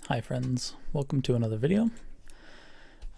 Hi friends, welcome to another video.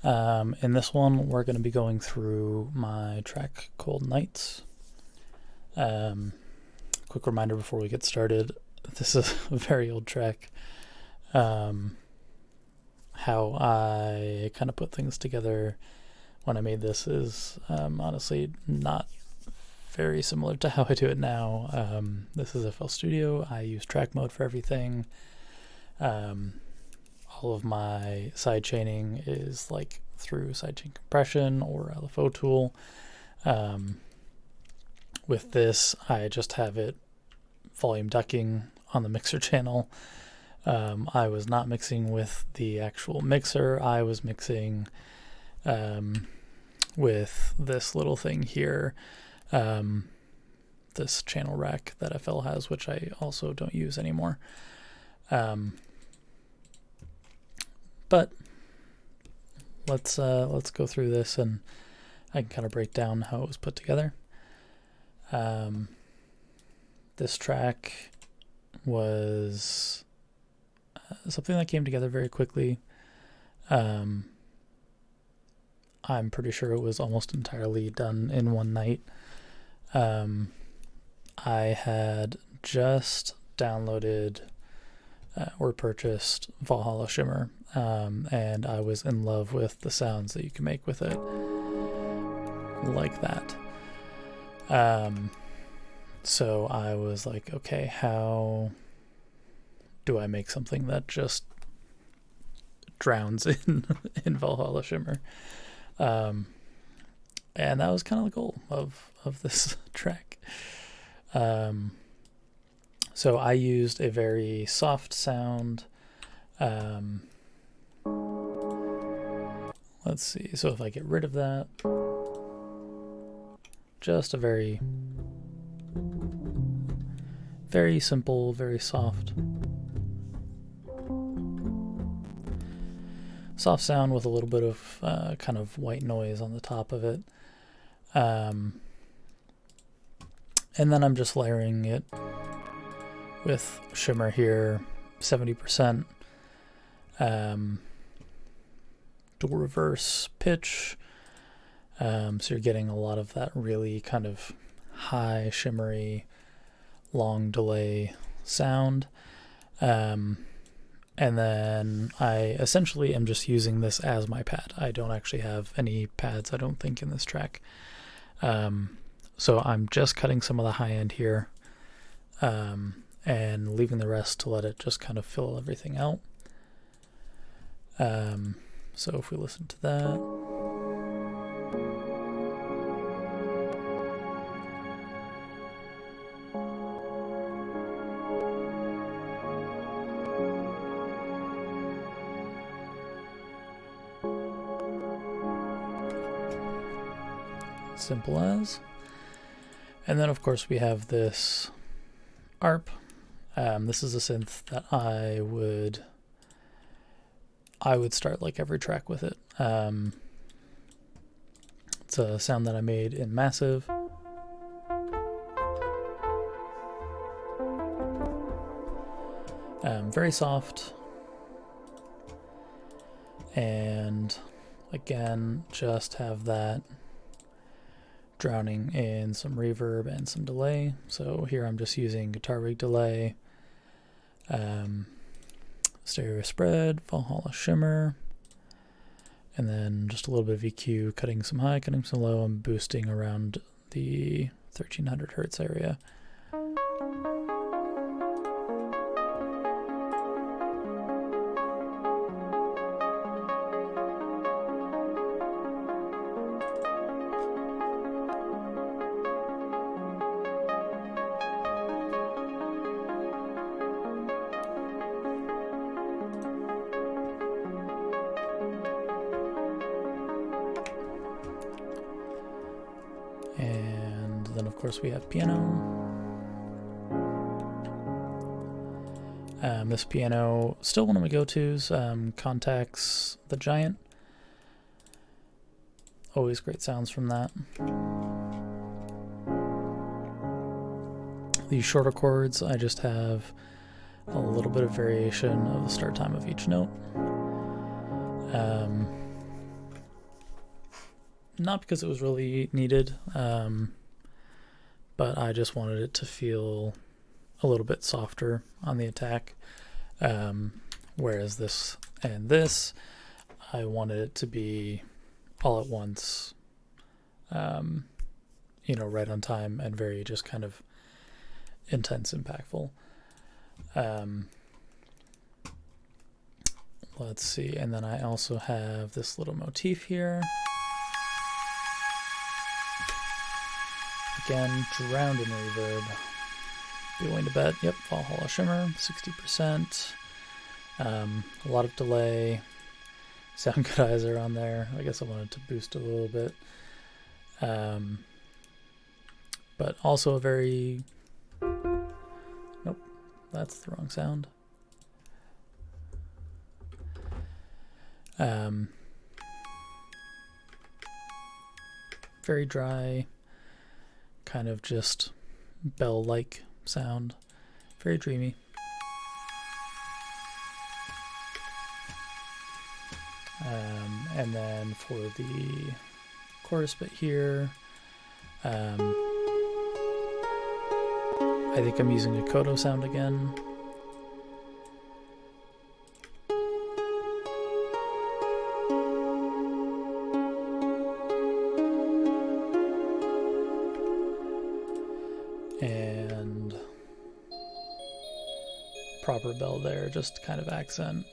In this one we're going to be going through my track Cold Nights. Quick reminder before we get started, this is a very old track. How I kind of put things together when I made this is honestly not very similar to how I do it now. This is FL Studio. I use track mode for everything. All of my side chaining is like through sidechain compression or LFO tool. With this, I just have it volume ducking on the mixer channel. I was not mixing with the actual mixer. I was mixing with this little thing here, this channel rack that FL has, which I also don't use anymore. But let's go through this and I can kind of break down how it was put together. This track was something that came together very quickly. I'm pretty sure it was almost entirely done in one night. I had just downloaded or purchased Valhalla Shimmer, and I was in love with the sounds that you can make with it, like that. So I was like, okay, how do I make something that just drowns in Valhalla Shimmer? And that was kind of the goal of this track. So I used a very soft sound. Let's see, so if I get rid of that, just a very simple, very soft sound with a little bit of kind of white noise on the top of it. And then I'm just layering it with shimmer here, 70%, dual reverse pitch, so you're getting a lot of that really kind of high shimmery long delay sound. And then I essentially am just using this as my pad. I don't actually have any pads, I don't think, in this track. So I'm just cutting some of the high end here, and leaving the rest to let it just kind of fill everything out. So if we listen to that, simple as. And then of course we have this ARP. This is a synth that I would start like every track with it. It's a sound that I made in Massive. Very soft, and again just have that drowning in some reverb and some delay. So here I'm just using guitar rig delay, stereo spread, Valhalla Shimmer, and then just a little bit of EQ, cutting some high, cutting some low, and boosting around the 1300 hertz area. And then of course we have piano. This piano, still one of my go-tos, Contact's The Giant. Always great sounds from that. These shorter chords, I just have a little bit of variation of the start time of each note. Not because it was really needed, but I just wanted it to feel a little bit softer on the attack. Whereas this and this, I wanted it to be all at once, right on time and very just kind of intense, impactful. Let's see, and then I also have this little motif here. Again, drowned in reverb. Be willing to bet. Yep, Valhalla Shimmer, 60%. A lot of delay. Sound Goodizer on there. I guess I wanted to boost it a little bit. But also a very... Nope, that's the wrong sound. Very dry, kind of just bell-like sound. Very dreamy. And then for the chorus bit here, I think I'm using a Kodo sound again. And proper bell there, just kind of accent.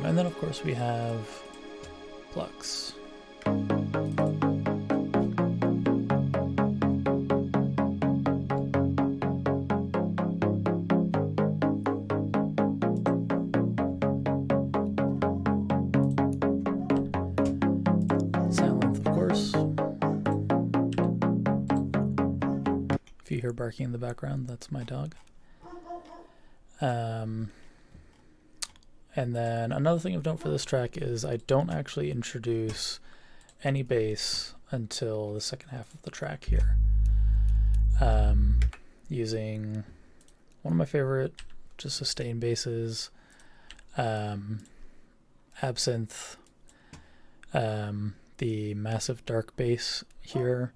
And then of course we have Plux. Sound length, of course. If you hear barking in the background, that's my dog. And then another thing of note for this track is I don't actually introduce any bass until the second half of the track here. Using one of my favorite just sustained basses, Absinthe, the massive dark bass here.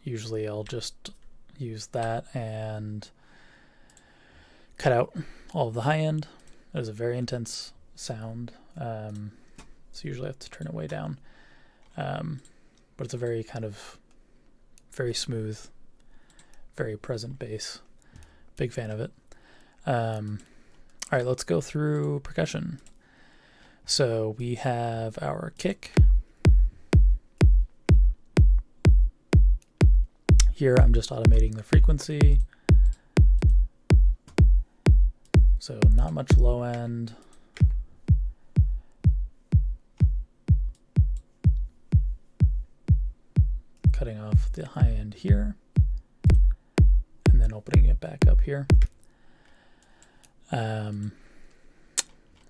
Usually I'll just use that and cut out all of the high end. It is a very intense sound, so usually I have to turn it way down. But it's a very kind of very smooth, very present bass. Big fan of it. All right, let's go through percussion. So we have our kick. Here I'm just automating the frequency. So not much low end. Cutting off the high end here. And then opening it back up here.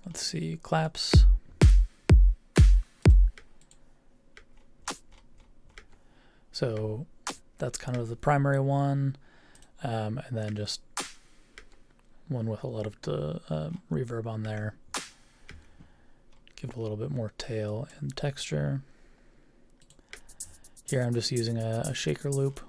Let's see, claps. So that's kind of the primary one. And then just one with a lot of reverb on there. Give it a little bit more tail and texture. Here I'm just using a shaker loop.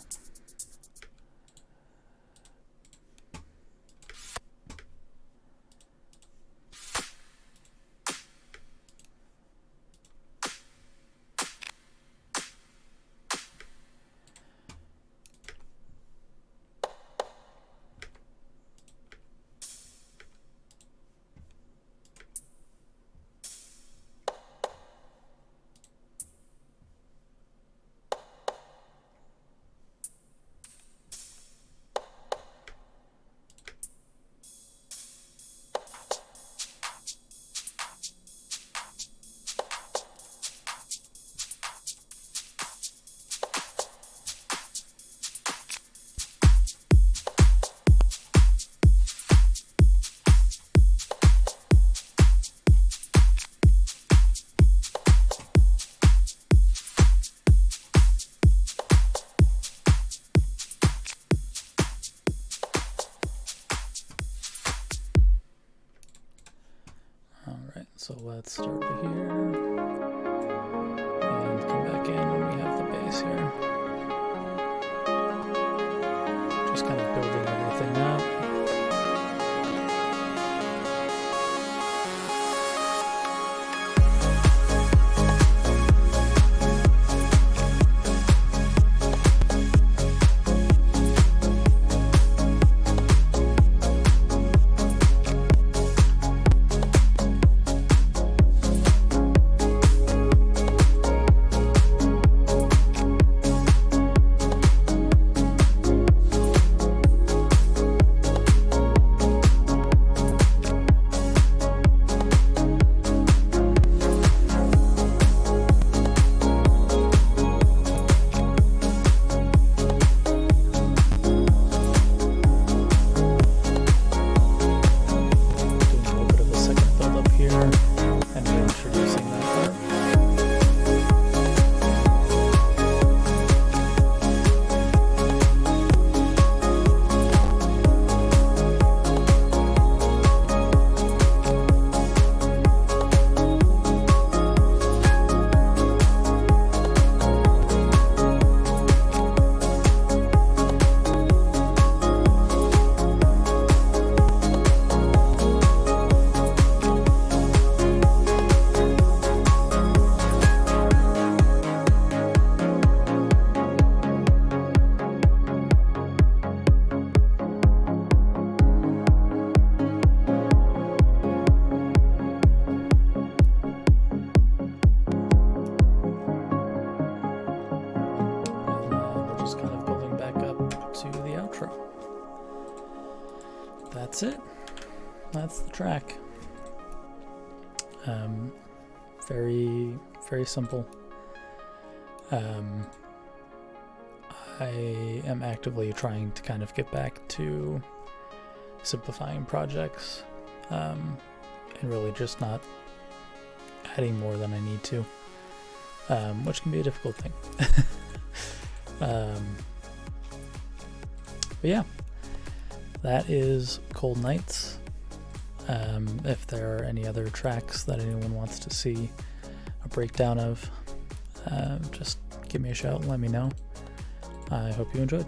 let's start to here and come back in when we have the bass here. Just kind of building everything up. That's it. That's the track. Very, very simple. I am actively trying to kind of get back to simplifying projects, and really just not adding more than I need to, which can be a difficult thing. But yeah, that is Cold Nights. If there are any other tracks that anyone wants to see a breakdown of, just give me a shout and let me know. I hope you enjoyed.